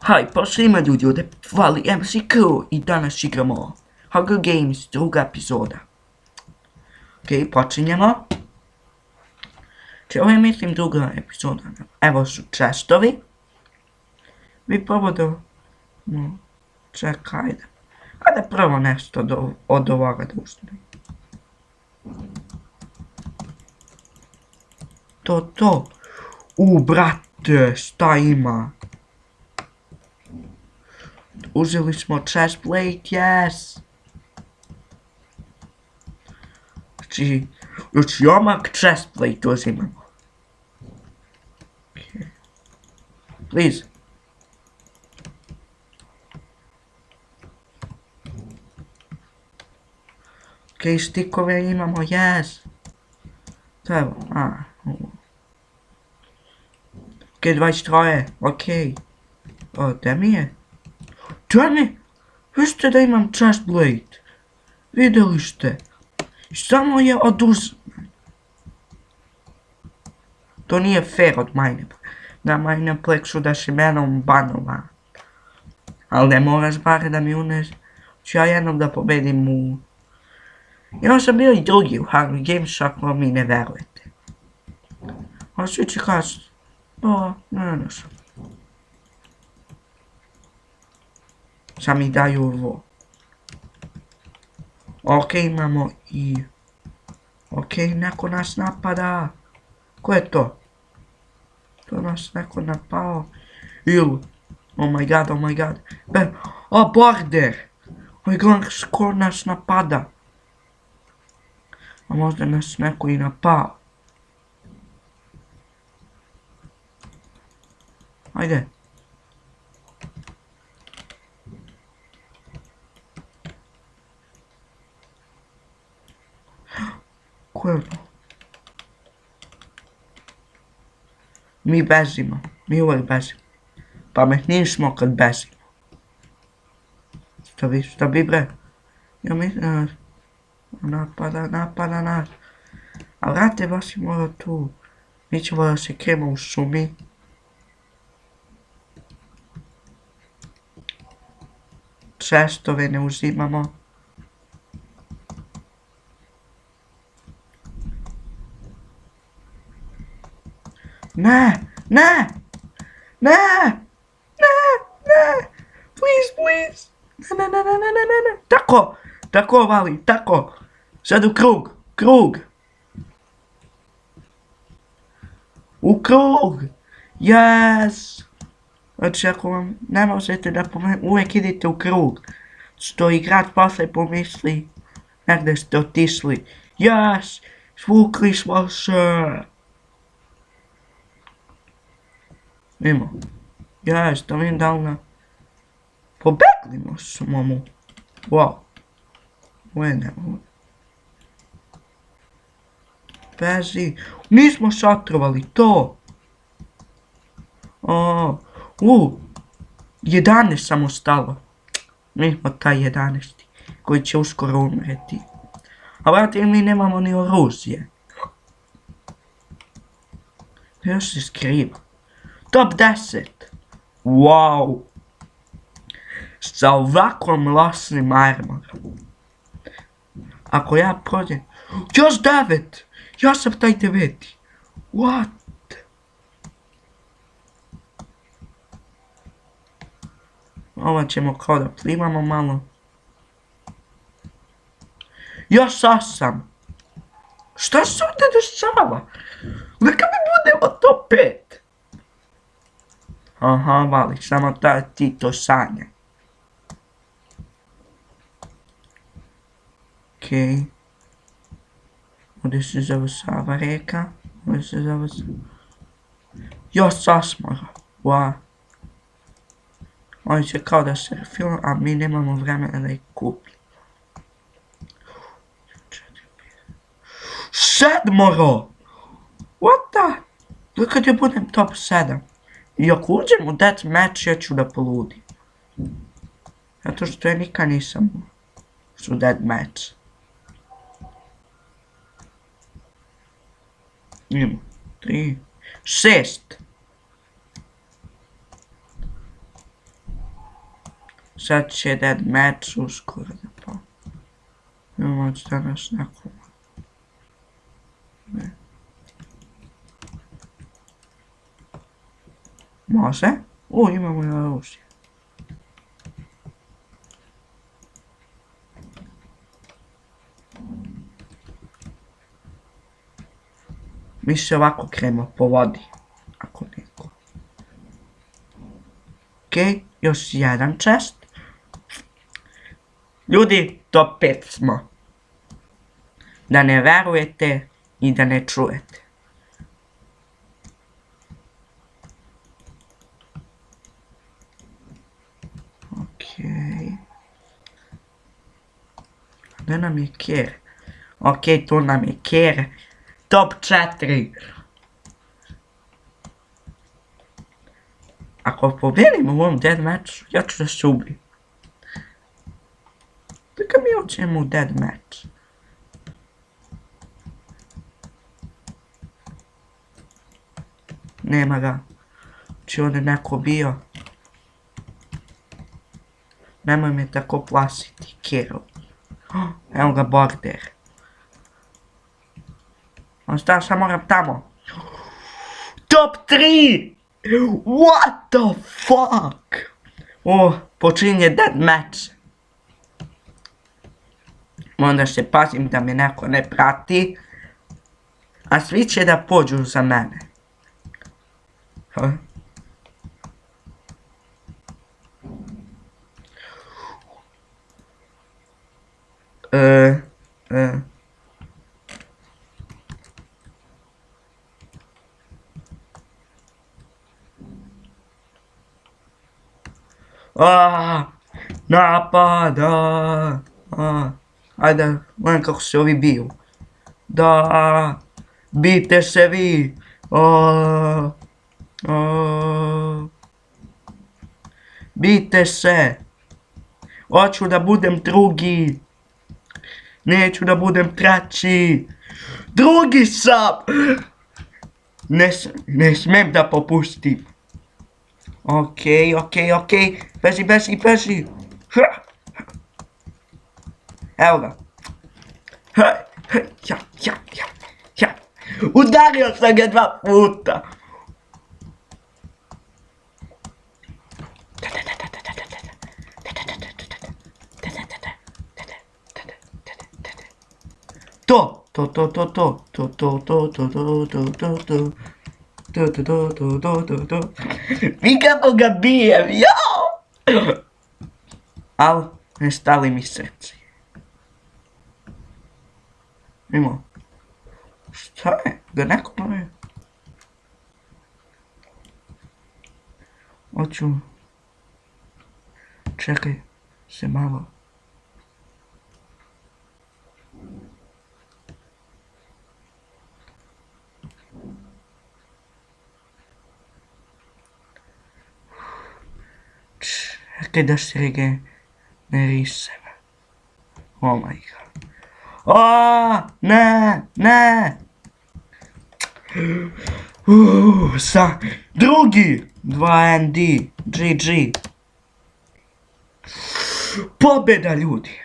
Hi, pozdrav ima ljudi, ovdje Vali MCK i danas igramo Hunger Games, druga epizoda. Ok, počinjemo. Ovo je mislim druga epizoda. Evo su čestovi. Vi prvo da... No, čekaj. Ajde prvo nešto od ovoga da uzmem. To. Brate, šta ima? Uzeli smo chest plate, yes! Znači, omak chest plate uzimamo. Okay. Please. Ok, stikove imamo, yes! To evo, Ok, 23, ok. O, gdje mi je? Vi ste da imam chest blade. Vidjeli ste. Samo je To nije fair od mine. Na Mineplexu da si menom banova. Ali ne moraš bar da mi uneš. Ću ja jednom da pobedim u... Ja sam bio i drugi u Hunger Games ako mi ne verujete. A svi će kaći. O, ne sam. Sad mi daju ovo. Ok, imamo i... Ok, neko nas napada. Ko je to? To nas neko napao. Oh my god. Border! Gledaj ko nas napada. A možda nas neko i napao. Ajde. Ko je to? Mi bežimo. Mi uvijek bežimo. Pametniji smo kad bežimo. Šta bi bre? Ja mislim... Napada nas. A vrate, baš je mora tu. Mi ćemo da se krijemo u šumi. Čestove ne uzimamo. Ne! Please! Ne! Tako, Vali, tako! Sad u krug! U krug! Yes! Znači ako vam ne možete da uvijek idete u krug. Što igrač posle pomisli negdje ste otišli. Yes! Svukli smo se! Nemo. Yes, da vidim da li na... Pobegli smo mu. Wow. Ovo je nemo. Beži. Nismo se otrovali, to. 11 samo stalo. Mi smo taj 11. Koji će uskoro umreti. A vrati, mi nemamo ni oružje. Još se skriva. Top 10. Wow. Sa ovakvom losnim armorom. Ako ja prođem... Još 9! Ja sam taj 9. What? Ovo ćemo kao da plivamo malo. Još 8. Šta se ovdje dešava? Neka mi budemo top 5. Aha, Vali, samo ti to sanja. Okej. Ovdje se završava reka. Još 8. Wow. Oni će kao da se refilom, a mi nemamo vremena da ih kupimo. 7! What the? Kad ja budem top 7. I ako uđem u deathmatch, ja ću da poludim. Zato što ja nikad nisam u deathmatch. Imamo 3, 6. Sad će dead match uskoro da pa. Imamo danas nekom. Ne. Može? Imamo i oružje. Mi se ovako krenemo po vodi. Ako neko. Okej, još jedan chest. Ljudi, top 5 smo. Da ne verujete i da ne čujete. Okej. Gdje nam je Kjer? Okej, tu nam je Kjer. Top 4. Ako pobjedimo u ovom deathmatchu, ja ću da se ubijem. Neka mi uđemo u deathmatch. Nema ga. Či ovdje neko bio. Nemoj me tako plasiti, Kero. Evo ga border. Ostao sam moram tamo. Top 3! What the fuck? Počinje deathmatch. Onda se pazim da me neko ne prati. A svi će da pođu za mene. Napada! Ajde, gledam kako se ovi biju. Da, bijte se vi! Bijte se! Hoću da budem drugi! Neću da budem treći! Drugi sam! Ne smem da popustim. Okej. Beži. Evo ga. Ja. Udario sam ga 2 puta. To. Vi kako ga bijem, jao! Al, ne stali mi srce. Mimo. Šta je? Ga neko pravi? Hoću. Čekaj se malo. Čekaj da se regenerisem. Oh my god. Ne! Drugi! 2ND, GG. Pobjeda ljudi!